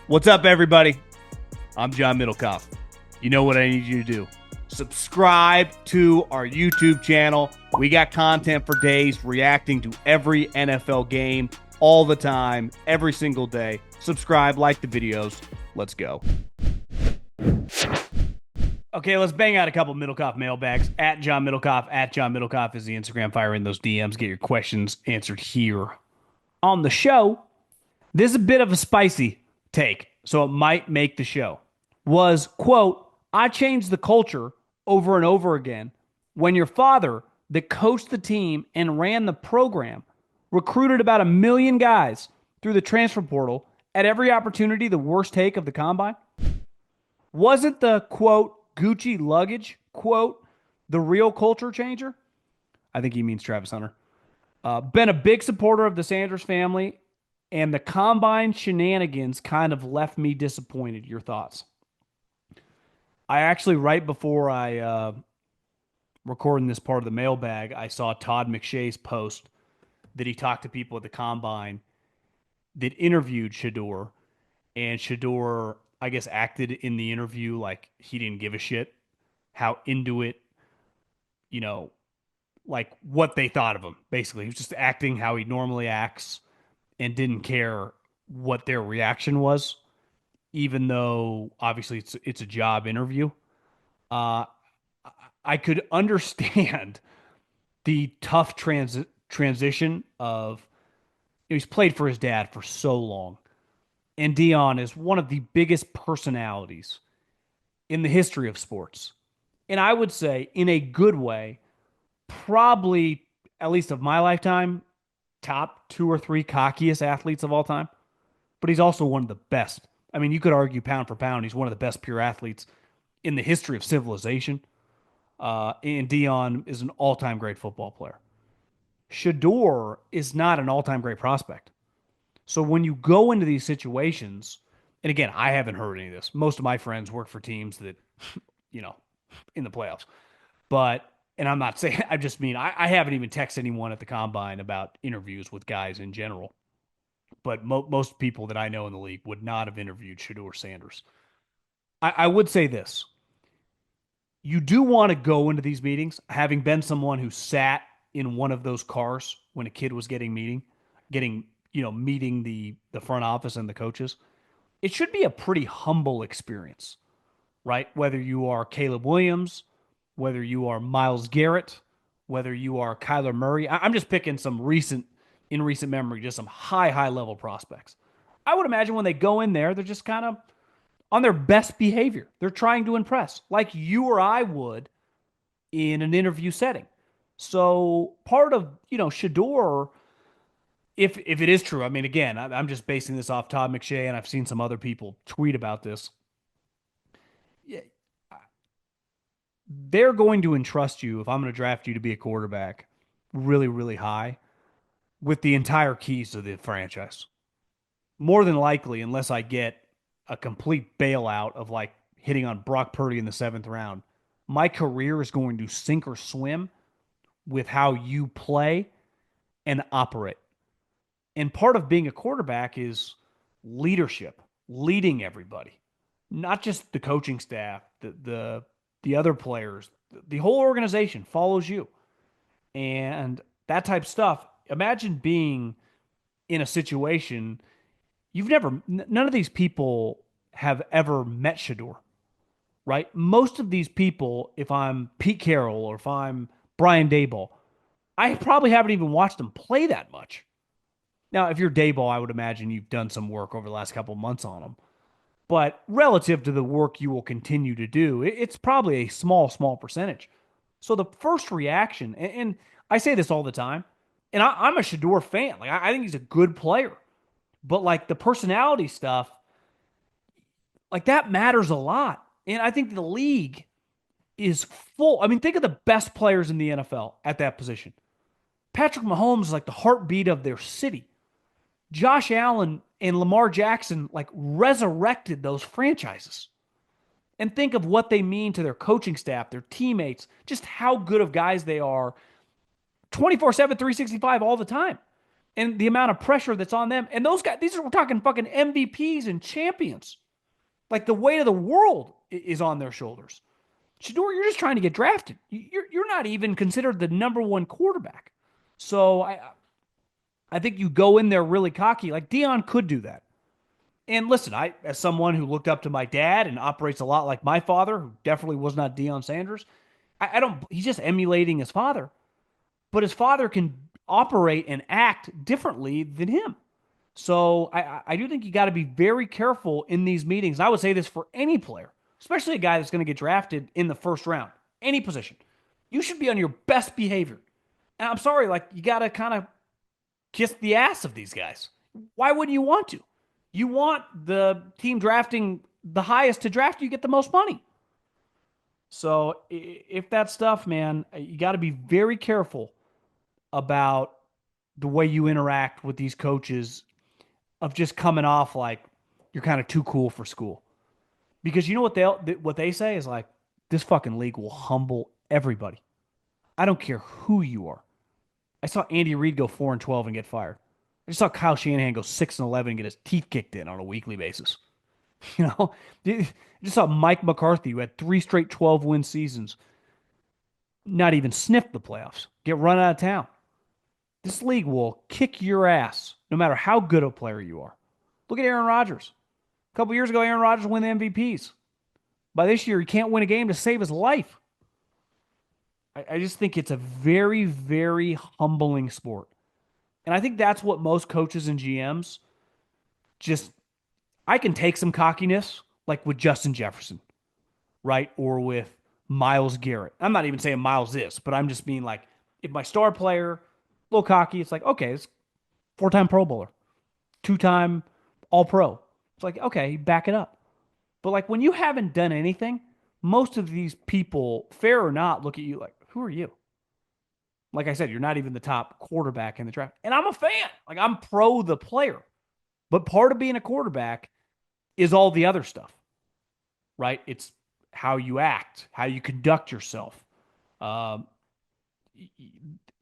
What's up, everybody? I'm John Middlekauff. You know what I need you to do. Subscribe to our YouTube channel. We got content for days reacting to every NFL game all the time, every single day. Subscribe, like the videos. Let's go. Okay, let's bang out a couple Middlekauff mailbags. At John Middlekauff is the Instagram. Fire in those DMs. Get your questions answered here on the show. This is a bit of a spicy take, so it might make the show. Was, quote, I changed the culture over and over again when your father, that coached the team and ran the program, recruited about 1 million guys through the transfer portal at every opportunity, the worst take of the combine? Wasn't the, quote, Gucci luggage, quote, the real culture changer? I think he means Travis Hunter. Been a big supporter of the Sanders family, and the combine shenanigans kind of left me disappointed. Your thoughts? I actually, right before I recording this part of the mailbag, I saw Todd McShay's post that he talked to people at the combine that interviewed Shedeur, and Shedeur, I guess, acted in the interview like he didn't give a shit how into it, like what they thought of him. Basically, he was just acting how he normally acts and didn't care what their reaction was, even though obviously it's a job interview. I could understand the tough transition of he's played for his dad for so long, and Deion is one of the biggest personalities in the history of sports, and I would say in a good way, probably at least of my lifetime, top 2 or 3 cockiest athletes of all time, but he's also one of the best. I mean, you could argue pound for pound, he's one of the best pure athletes in the history of civilization. And Deion is an all-time great football player. Shedeur is not an all-time great prospect. So when you go into these situations, and again, I haven't heard any of this. Most of my friends work for teams that, in the playoffs. But, and I'm not saying, I just mean, I haven't even texted anyone at the combine about interviews with guys in general. But most people that I know in the league would not have interviewed Shedeur Sanders. I would say this. You do want to go into these meetings, having been someone who sat in one of those cars when a kid was meeting the front office and the coaches. It should be a pretty humble experience, right? Whether you are Caleb Williams, whether you are Myles Garrett, whether you are Kyler Murray. I'm just picking some in recent memory, just some high level prospects. I would imagine when they go in there, they're just kind of on their best behavior. They're trying to impress, like you or I would in an interview setting. So part of, Shedeur, if it is true, I mean, again, I'm just basing this off Todd McShay, and I've seen some other people tweet about this. They're going to entrust you, if I'm going to draft you to be a quarterback really, really high, with the entire keys to the franchise. More than likely, unless I get a complete bailout of like hitting on Brock Purdy in the 7th round, my career is going to sink or swim with how you play and operate. And part of being a quarterback is leadership, leading everybody, not just the coaching staff, the other players, the whole organization follows you. And that type of stuff. Imagine being in a situation none of these people have ever met Shedeur, right? Most of these people, if I'm Pete Carroll or if I'm Brian Daboll, I probably haven't even watched them play that much. Now, if you're Daboll, I would imagine you've done some work over the last couple of months on them. But relative to the work you will continue to do, it's probably a small percentage. So the first reaction, and I say this all the time, and I'm a Shedeur fan. Like I think he's a good player. But like the personality stuff, like that matters a lot. And I think the league is full. I mean, think of the best players in the NFL at that position. Patrick Mahomes is like the heartbeat of their city. Josh Allen and Lamar Jackson like resurrected those franchises. And think of what they mean to their coaching staff, their teammates, just how good of guys they are 24/7, 365 all the time. and the amount of pressure that's on them. And those guys, we're talking fucking MVPs and champions. Like the weight of the world is on their shoulders. Shedeur, you're just trying to get drafted. You're not even considered the number one quarterback. So I think you go in there really cocky. Like Deion could do that. And listen, as someone who looked up to my dad and operates a lot like my father, who definitely was not Deion Sanders, I don't. He's just emulating his father, but his father can operate and act differently than him. So I do think you got to be very careful in these meetings. I would say this for any player, especially a guy that's going to get drafted in the first round, any position. You should be on your best behavior. And I'm sorry, like you got to kind of kiss the ass of these guys. Why wouldn't you want to? You want the team drafting the highest to draft you get the most money. So if that stuff, man, you got to be very careful about the way you interact with these coaches of just coming off like you're kind of too cool for school. Because you know what they say is like this fucking league will humble everybody. I don't care who you are. I saw Andy Reid go 4-12 and get fired. I just saw Kyle Shanahan go 6-11 and get his teeth kicked in on a weekly basis. You know, I just saw Mike McCarthy, who had three straight 12-win seasons, not even sniff the playoffs, get run out of town. This league will kick your ass no matter how good a player you are. Look at Aaron Rodgers. A couple years ago, Aaron Rodgers won the MVPs. By this year, he can't win a game to save his life. I just think it's a very, very humbling sport. And I think that's what most coaches and GMs just, I can take some cockiness, like with Justin Jefferson, right? Or with Miles Garrett. I'm not even saying Miles is, but I'm just being like, if my star player, a little cocky, it's like, okay, it's four-time Pro Bowler, two-time All Pro. It's like, okay, back it up. But like when you haven't done anything, most of these people, fair or not, look at you like, who are you? Like I said, you're not even the top quarterback in the draft. And I'm a fan. Like I'm pro the player. But part of being a quarterback is all the other stuff, right? It's how you act, how you conduct yourself. Um,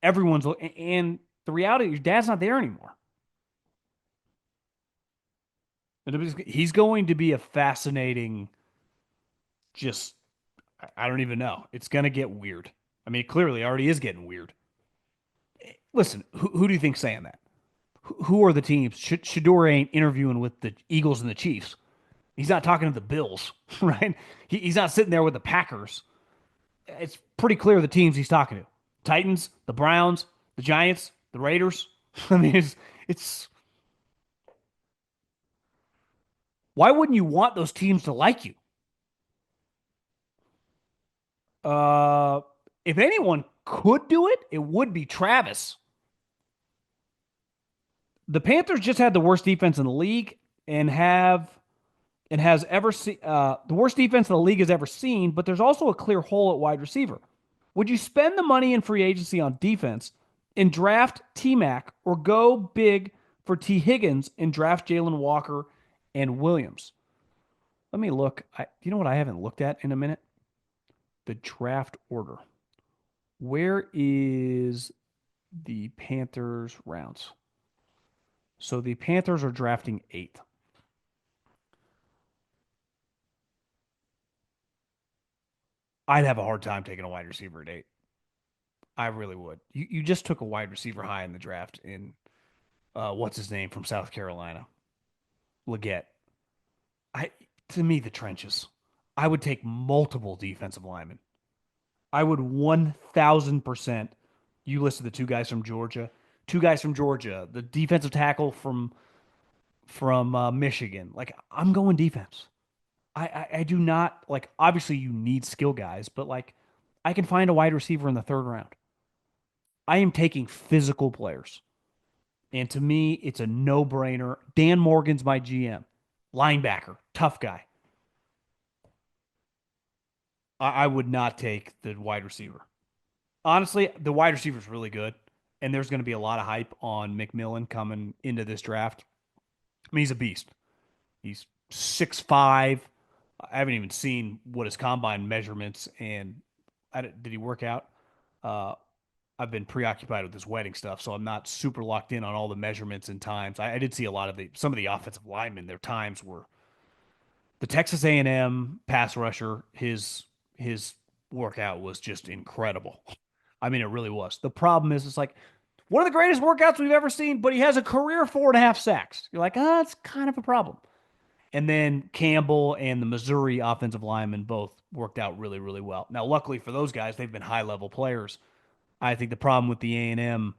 everyone's, and the reality, your dad's not there anymore. He's going to be a fascinating, just, I don't even know. It's going to get weird. I mean, it clearly already is getting weird. Listen, who do you think's saying that? Who are the teams? Shedeur ain't interviewing with the Eagles and the Chiefs. He's not talking to the Bills, right? He's not sitting there with the Packers. It's pretty clear the teams he's talking to: Titans, the Browns, the Giants, the Raiders. I mean, it's why wouldn't you want those teams to like you? Uh, if anyone could do it, it would be Travis. The Panthers just had the worst defense in the league and have and has ever seen the worst defense the league has ever seen, but there's also a clear hole at wide receiver. Would you spend the money in free agency on defense and draft T Mac or go big for T Higgins and draft Jalen Walker and Williams? Let me look. You know what I haven't looked at in a minute? The draft order. Where is the Panthers rounds? So the Panthers are drafting eighth. I'd have a hard time taking a wide receiver at eight. I really would. You just took a wide receiver high in the draft in what's his name from South Carolina, Leggett. I To me the trenches. I would take multiple defensive linemen. I would 1,000%. You listed the two guys from Georgia, the defensive tackle from Michigan. Like I'm going defense. I do not like. Obviously, you need skill guys, but like I can find a wide receiver in the third round. I am taking physical players. And to me, it's a no brainer. Dan Morgan's my GM, linebacker, tough guy. I would not take the wide receiver. Honestly, the wide receiver is really good. And there's going to be a lot of hype on McMillan coming into this draft. I mean, he's a beast. He's 6'5". I haven't even seen what his combine measurements and did he work out? I've been preoccupied with this wedding stuff, so I'm not super locked in on all the measurements and times. I did see a lot of some of the offensive linemen. Their times were the Texas A&M pass rusher. His workout was just incredible. I mean, it really was. The problem is, it's like one of the greatest workouts we've ever seen, but he has a career 4.5 sacks. You're like, ah, it's kind of a problem. And then Campbell and the Missouri offensive linemen both worked out really, really well. Now, luckily for those guys, they've been high level players. I think the problem with the A&M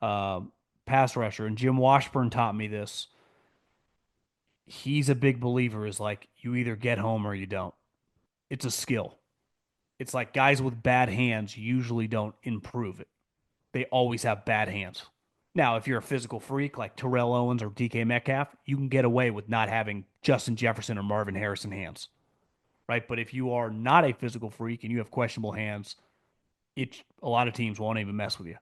uh, pass rusher, and Jim Washburn taught me this. He's a big believer is like you either get home or you don't. It's a skill. It's like guys with bad hands usually don't improve it. They always have bad hands. Now, if you're a physical freak like Terrell Owens or DK Metcalf, you can get away with not having Justin Jefferson or Marvin Harrison hands, right? But if you are not a physical freak and you have questionable hands, a lot of teams won't even mess with you.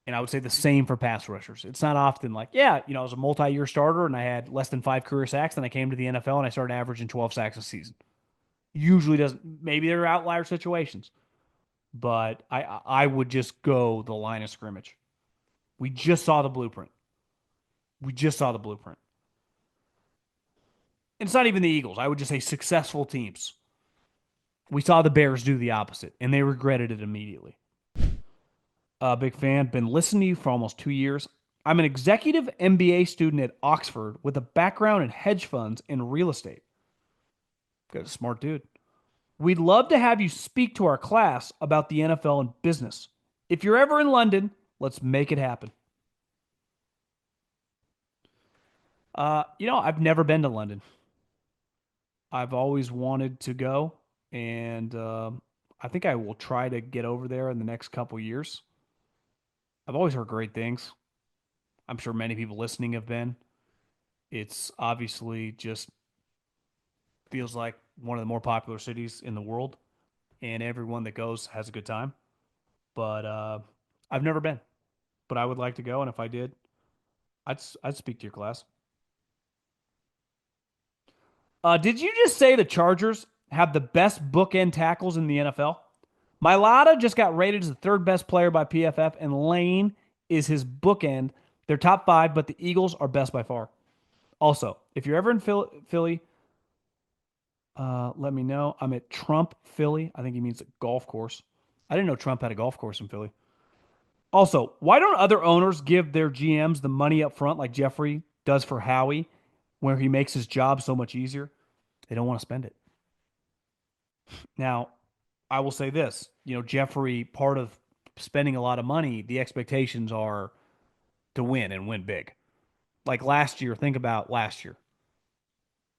And I would say the same for pass rushers. It's not often like, yeah, I was a multi-year starter and I had less than 5 career sacks. Then I came to the NFL and I started averaging 12 sacks a season. Usually doesn't. Maybe there are outlier situations, but I would just go the line of scrimmage. We just saw the blueprint. We just saw the blueprint. And it's not even the Eagles. I would just say successful teams. We saw the Bears do the opposite, and they regretted it immediately. Big fan. Been listening to you for almost 2 years. I'm an executive MBA student at Oxford with a background in hedge funds and real estate. Got a smart dude. We'd love to have you speak to our class about the NFL and business. If you're ever in London, let's make it happen. I've never been to London. I've always wanted to go, and I think I will try to get over there in the next couple years. I've always heard great things. I'm sure many people listening have been. It's obviously just feels like one of the more popular cities in the world, and everyone that goes has a good time. But I've never been, but I would like to go, and if I did, I'd speak to your class. Did you just say the Chargers have the best bookend tackles in the NFL? Mailata just got rated as the third best player by PFF, and Lane is his bookend. They're top five, but the Eagles are best by far. Also, if you're ever in Philly, let me know. I'm at Trump, Philly. I think he means a golf course. I didn't know Trump had a golf course in Philly. Also, why don't other owners give their GMs the money up front like Jeffrey does for Howie, where he makes his job so much easier? They don't want to spend it. Now, I will say this, Jeffrey, part of spending a lot of money, the expectations are to win and win big. Like last year, think about last year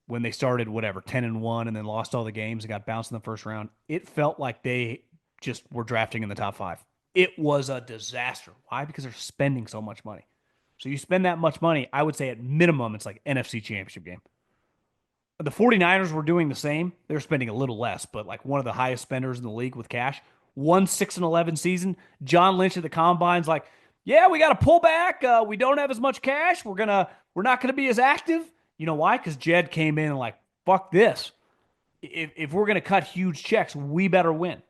when they started whatever 10-1 and then lost all the games and got bounced in the first round. It felt like they just were drafting in the top five. It was a disaster. Why? Because they're spending so much money. So you spend that much money, I would say at minimum it's like NFC Championship game. The 49ers were doing the same. They're spending a little less, but like one of the highest spenders in the league with cash. 1 6-11 season. John Lynch at the combine's like, yeah, we got to pull back. We don't have as much cash. We're not gonna be as active. You know why? Because Jed came in and like, fuck this. If we're gonna cut huge checks, we better win.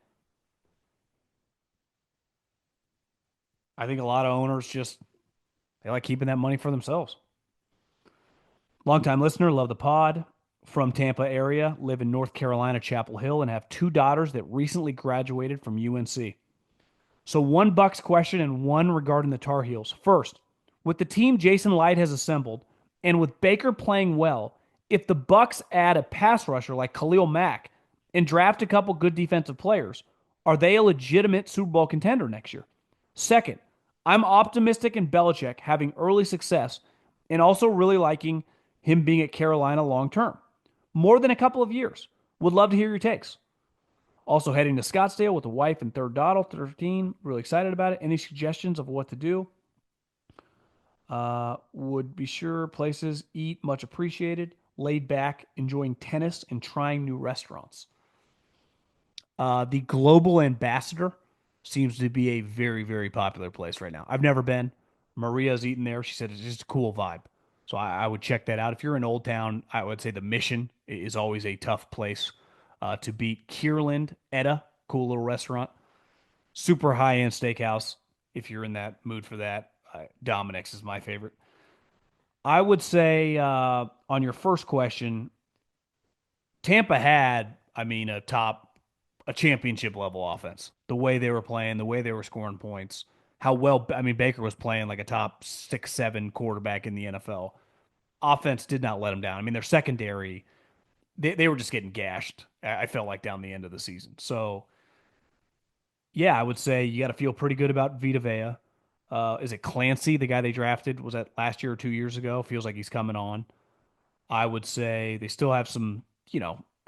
I think a lot of owners just they like keeping that money for themselves. Longtime listener, love the pod. From Tampa area, live in North Carolina, Chapel Hill, and have two daughters that recently graduated from UNC. So one Bucs question and one regarding the Tar Heels. First, with the team Jason Light has assembled, and with Baker playing well, if the Bucs add a pass rusher like Khalil Mack and draft a couple good defensive players, are they a legitimate Super Bowl contender next year? Second, I'm optimistic in Belichick having early success and also really liking him being at Carolina long term. More than a couple of years. Would love to hear your takes. Also heading to Scottsdale with the wife and third daughter, 13. Really excited about it. Any suggestions of what to do? Would be sure places eat much appreciated. Laid back, enjoying tennis and trying new restaurants. The Global Ambassador seems to be a very, very popular place right now. I've never been. Maria's eaten there. She said it's just a cool vibe. So I would check that out. If you're in Old Town, I would say the Mission is always a tough place to beat. Kierland, Etta, cool little restaurant. Super high end steakhouse. if you're in that mood for that. Dominic's is my favorite. I would say on your first question, Tampa had, I mean, a championship level offense. The way they were playing, the way they were scoring points, how well, I mean, Baker was playing like a top 6, 7 quarterback in the NFL. Offense did not let them down. I mean, their secondary, they were just getting gashed. I felt like down the end of the season. So yeah, I would say you got to feel pretty good about Vita Vea. Is it Clancy, the guy they drafted? Was that last year or 2 years ago? Feels like he's coming on. I would say they still have some,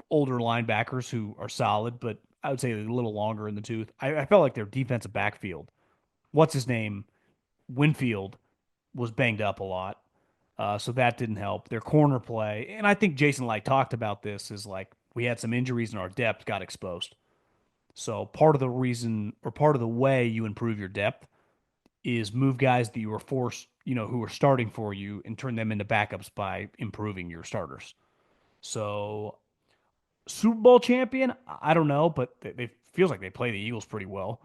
older linebackers who are solid, but I would say they're a little longer in the tooth. I felt like their defensive backfield, what's his name? Winfield was banged up a lot. So that didn't help. Their corner play, and I think Jason Light talked about this, is like we had some injuries and our depth got exposed. So part of the reason or part of the way you improve your depth is move guys that you were forced, who were starting for you and turn them into backups by improving your starters. So Super Bowl champion, I don't know, but they feels like they play the Eagles pretty well.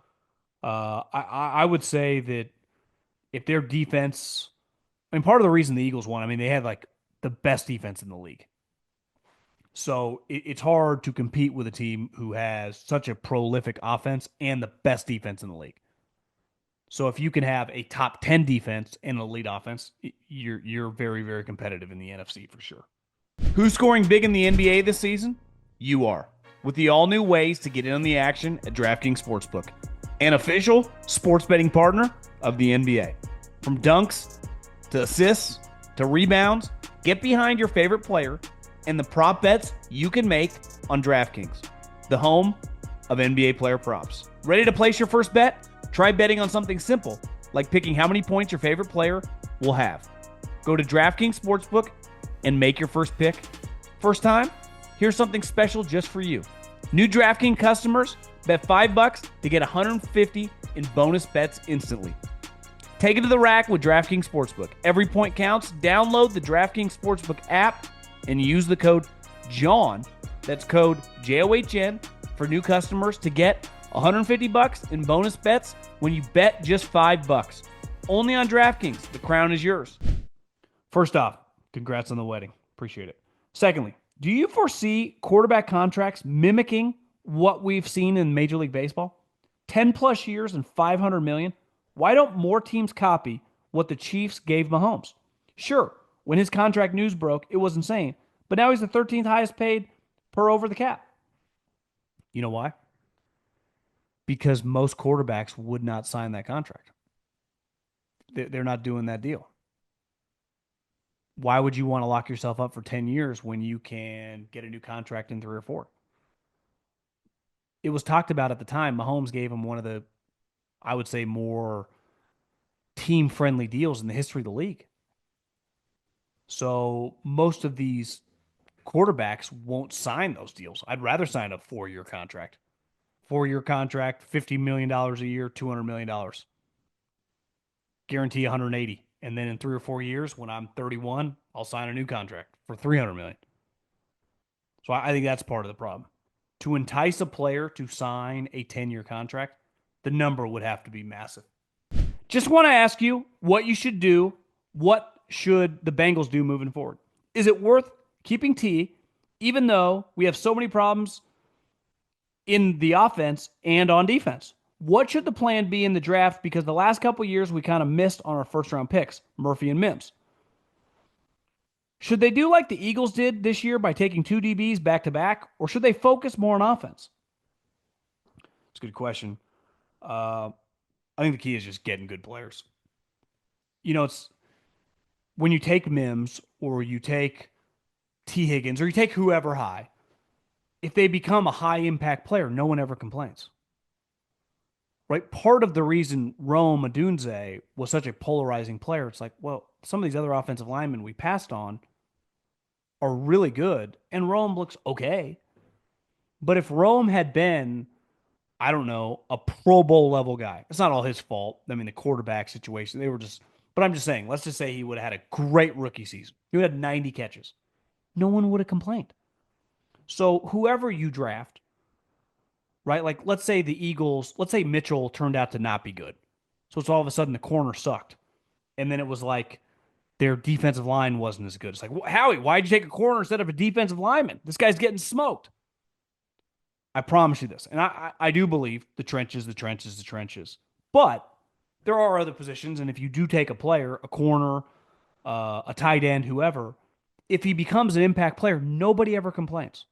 I would say that if their defense, I mean, part of the reason the Eagles won, I mean, they had like the best defense in the league. So it's hard to compete with a team who has such a prolific offense and the best defense in the league. So if you can have a top 10 defense and an elite offense, you're very, very competitive in the NFC for sure. Who's scoring big in the NBA this season? You are. With the all new ways to get in on the action at DraftKings Sportsbook, an official sports betting partner of the NBA. From dunks to assists to rebounds, get behind your favorite player and the prop bets you can make on DraftKings, the home of NBA player props. Ready to place your first bet? Try betting on something simple, like picking how many points your favorite player will have. Go to DraftKings Sportsbook and make your first pick. First time? Here's something special just for you. New DraftKings customers bet $5 to get $150 in bonus bets instantly. Take it to the rack with DraftKings Sportsbook. Every point counts. Download the DraftKings Sportsbook app and use the code JOHN, that's code JOHN, for new customers to get $150 in bonus bets when you bet just $5. Only on DraftKings. The crown is yours. First off, congrats on the wedding. Appreciate it. Secondly, do you foresee quarterback contracts mimicking what we've seen in Major League Baseball? 10 plus years and $500 million. Why don't more teams copy what the Chiefs gave Mahomes? Sure, when his contract news broke, it was insane, but now he's the 13th highest paid per over the cap. You know why? Because most quarterbacks would not sign that contract. They're not doing that deal. Why would you want to lock yourself up for 10 years when you can get a new contract in 3 or 4? It was talked about at the time. Mahomes gave him one of the, I would say, more team-friendly deals in the history of the league. So most of these quarterbacks won't sign those deals. I'd rather sign a 4-year contract. 4-year contract, $50 million a year, $200 million. Guarantee 180. And then in 3 or 4 years, when I'm 31, I'll sign a new contract for $300 million. So I think that's part of the problem. To entice a player to sign a 10-year contract, the number would have to be massive. Just want to ask you what you should do. What should the Bengals do moving forward? Is it worth keeping T, even though we have so many problems in the offense and on defense? What should the plan be in the draft? Because the last couple of years, we kind of missed on our first-round picks, Murphy and Mims. Should they do like the Eagles did this year by taking 2 DBs back-to-back, or should they focus more on offense? It's a good question. I think the key is just getting good players. It's when you take Mims or you take T. Higgins or you take whoever high, if they become a high-impact player, no one ever complains. Right? Part of the reason Rome Odunze was such a polarizing player, it's like, well, some of these other offensive linemen we passed on are really good, and Rome looks okay. But if Rome had been, I don't know, a Pro Bowl level guy, it's not all his fault. I mean, the quarterback situation, but I'm just saying, let's just say he would have had a great rookie season. He would have had 90 catches. No one would have complained. So whoever you draft, right? Like, let's say the Eagles, let's say Mitchell turned out to not be good. So it's all of a sudden the corner sucked. And then it was like their defensive line wasn't as good. It's like, Howie, why'd you take a corner instead of a defensive lineman? This guy's getting smoked. I promise you this. And I do believe the trenches, the trenches, the trenches. But there are other positions. And if you do take a player, a corner, a tight end, whoever, if he becomes an impact player, nobody ever complains.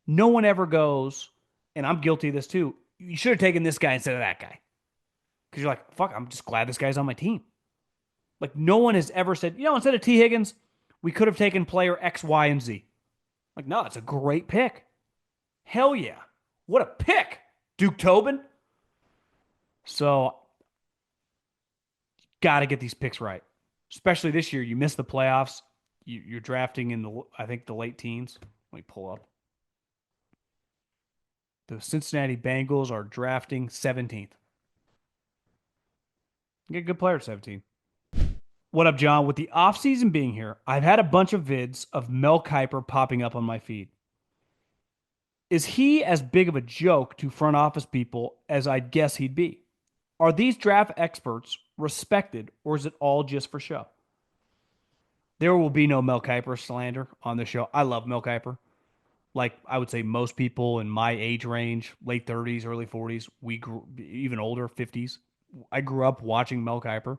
No one ever goes, and I'm guilty of this too. You should have taken this guy instead of that guy. Because you're like, fuck, I'm just glad this guy's on my team. Like, no one has ever said, instead of T. Higgins, we could have taken player X, Y, and Z. Like, no, it's a great pick. Hell yeah. What a pick, Duke Tobin. So, got to get these picks right. Especially this year. You missed the playoffs. You're drafting in I think, the late teens. Let me pull up. The Cincinnati Bengals are drafting 17th. Get a good player at 17. What up, John? With the offseason being here, I've had a bunch of vids of Mel Kiper popping up on my feed. Is he as big of a joke to front office people as I'd guess he'd be? Are these draft experts respected, or is it all just for show? There will be no Mel Kiper slander on the show. I love Mel Kiper. Like I would say most people in my age range, late 30s, early 40s, we grew even older, 50s. I grew up watching Mel Kiper.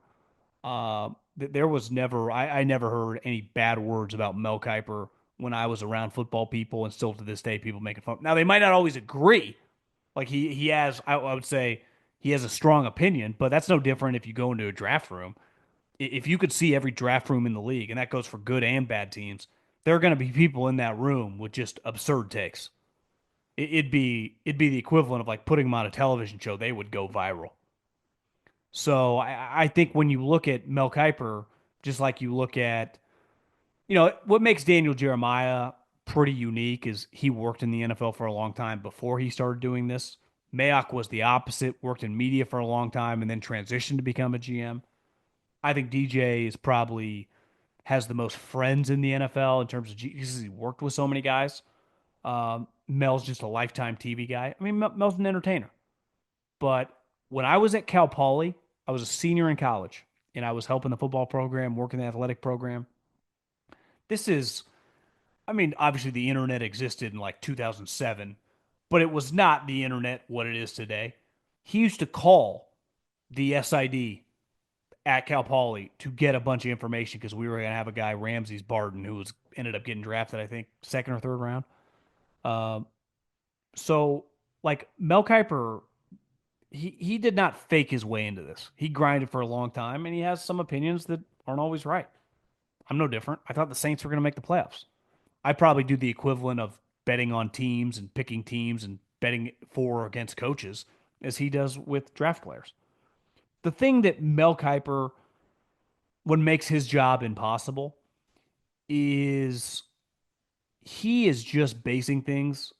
There was never, I never heard any bad words about Mel Kiper when I was around football people, and still to this day, people making fun. Now they might not always agree. Like he has, I would say he has a strong opinion, but that's no different if you go into a draft room. If you could see every draft room in the league, and that goes for good and bad teams, there are going to be people in that room with just absurd takes. It'd be the equivalent of like putting them on a television show. They would go viral. So I think when you look at Mel Kiper, just like you look at, what makes Daniel Jeremiah pretty unique is he worked in the NFL for a long time before he started doing this. Mayock was the opposite, worked in media for a long time and then transitioned to become a GM. I think DJ is probably has the most friends in the NFL in terms of because he worked with so many guys. Mel's just a lifetime TV guy. I mean, Mel's an entertainer. But when I was at Cal Poly, I was a senior in college and I was helping the football program, working the athletic program. This is, I mean, obviously the internet existed in like 2007, but it was not the internet what it is today. He used to call the SID at Cal Poly to get a bunch of information because we were going to have a guy, Ramses Barden, who was ended up getting drafted, I think, second or third round. Um, so, like, Mel Kiper, he did not fake his way into this. He grinded for a long time, and he has some opinions that aren't always right. I'm no different. I thought the Saints were going to make the playoffs. I probably do the equivalent of betting on teams and picking teams and betting for or against coaches as he does with draft players. The thing that Mel Kiper, what makes his job impossible, is he is just basing things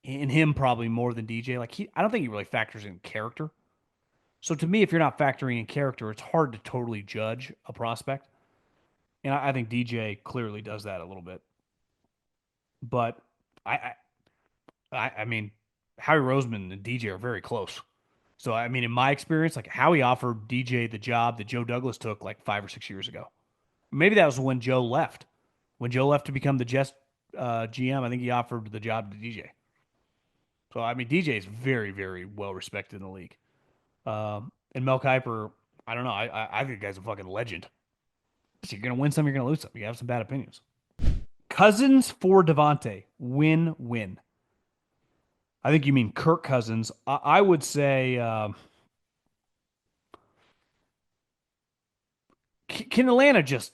in him probably more than DJ. Like I don't think he really factors in character. So to me, if you're not factoring in character, it's hard to totally judge a prospect. And I think DJ clearly does that a little bit. But I, I mean, Howie Roseman and DJ are very close. So I mean, in my experience, like Howie offered DJ the job that Joe Douglas took like 5 or 6 years ago. Maybe that was when Joe left. When Joe left to become the Jets GM, I think he offered the job to DJ. So I mean, DJ is very, very well respected in the league. And Mel Kiper, I don't know. I think the guy's a fucking legend. So you're gonna win some, you're gonna lose some. You have some bad opinions. Cousins for Davante, win-win. I think you mean Kirk Cousins. I would say, can Atlanta just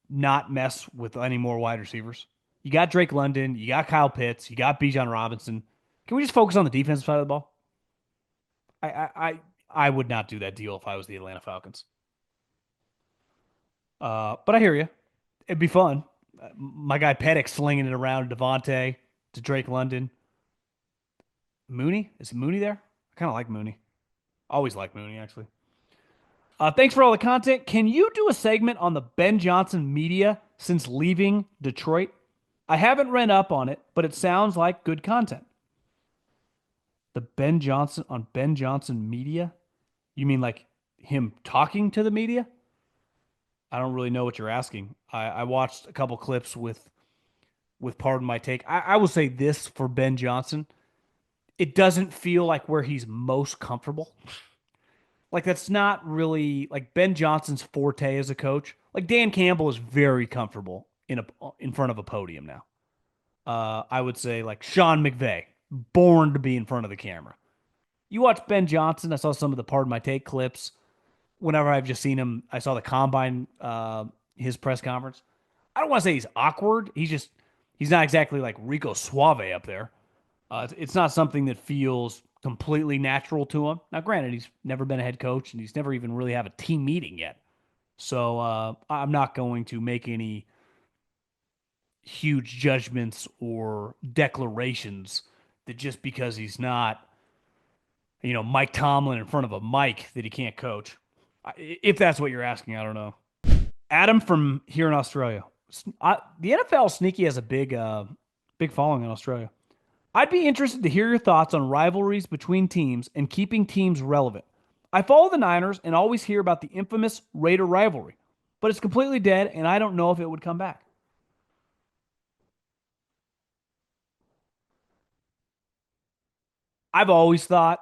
not mess with any more wide receivers? You got Drake London, you got Kyle Pitts, you got Bijan Robinson. Can we just focus on the defensive side of the ball? I would not do that deal if I was the Atlanta Falcons. But I hear you. It'd be fun. My guy Pettick slinging it around Davante to Drake London. Mooney? Is Mooney there? I kind of like Mooney. Always like Mooney, actually. Thanks for all the content. Can you do a segment on the Ben Johnson media since leaving Detroit? I haven't read up on it, but it sounds like good content. The Ben Johnson on Ben Johnson media? You mean like him talking to the media? I don't really know what you're asking. I watched a couple clips with Pardon My Take. I will say this for Ben Johnson. It doesn't feel like where he's most comfortable. Like that's not really like Ben Johnson's forte as a coach. Like Dan Campbell is very comfortable in front of a podium now. I would say like Sean McVay, born to be in front of the camera. You watch Ben Johnson. I saw some of the Pardon My Take clips. Whenever I've just seen him, I saw the combine, his press conference. I don't want to say he's awkward. He's not exactly like Rico Suave up there. It's not something that feels completely natural to him. Now, granted, he's never been a head coach and he's never even really have a team meeting yet. So I'm not going to make any huge judgments or declarations that just because he's not, Mike Tomlin in front of a mic that he can't coach. If that's what you're asking, I don't know. Adam from here in Australia. The NFL sneaky has a big following in Australia. I'd be interested to hear your thoughts on rivalries between teams and keeping teams relevant. I follow the Niners and always hear about the infamous Raider rivalry, but it's completely dead and I don't know if it would come back. I've always thought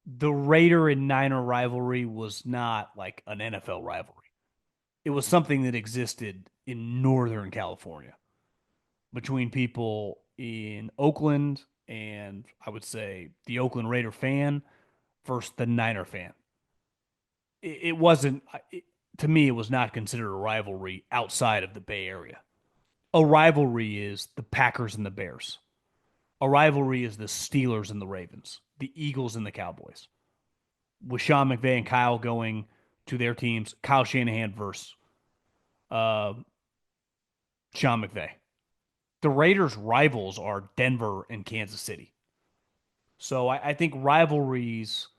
the Raider and Niner rivalry was not like an NFL rivalry. It was something that existed in Northern California between people in Oakland and I would say the Oakland Raider fan versus the Niner fan. It wasn't, to me, it was not considered a rivalry outside of the Bay Area. A rivalry is the Packers and the Bears. A rivalry is the Steelers and the Ravens, the Eagles and the Cowboys. With Sean McVay and Kyle going to their teams, Kyle Shanahan versus uh, Sean McVay. The Raiders' rivals are Denver and Kansas City. So I think rivalries,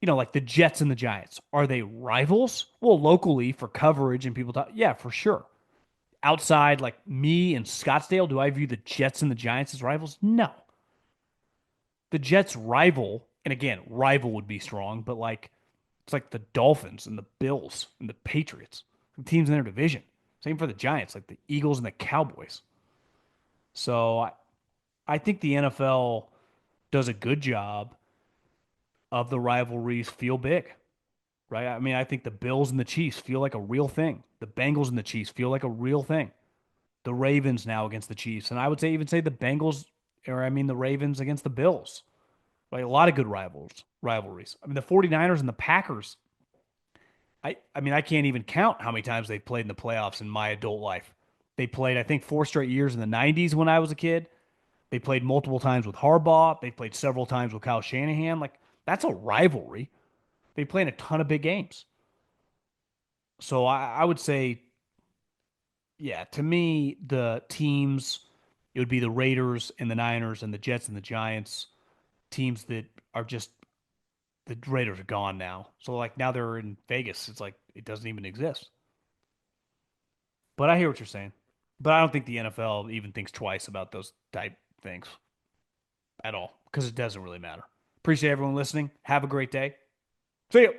like the Jets and the Giants, are they rivals? Well, locally for coverage and people talk, yeah, for sure. Outside, like me and Scottsdale, do I view the Jets and the Giants as rivals? No. The Jets rival, and again, rival would be strong, but like it's like the Dolphins and the Bills and the Patriots, teams in their division. Same for the Giants, like the Eagles and the Cowboys. So I think the NFL does a good job of the rivalries feel big, right? I mean, I think the Bills and the Chiefs feel like a real thing. The Bengals and the Chiefs feel like a real thing. The Ravens now against the Chiefs, and I would say even say the Bengals, or I mean the Ravens against the Bills. Right? A lot of good rivalries. I mean, the 49ers and the Packers. I mean, I can't even count how many times they've played in the playoffs in my adult life. They played, I think, 4 straight years in the 90s when I was a kid. They played multiple times with Harbaugh. They played several times with Kyle Shanahan. Like, that's a rivalry. They play in a ton of big games. So I would say, yeah, to me, the teams, it would be the Raiders and the Niners and the Jets and the Giants, teams that are just, the Raiders are gone now. So, like, now they're in Vegas. It's like, it doesn't even exist. But I hear what you're saying. But I don't think the NFL even thinks twice about those type things at all because it doesn't really matter. Appreciate everyone listening. Have a great day. See you.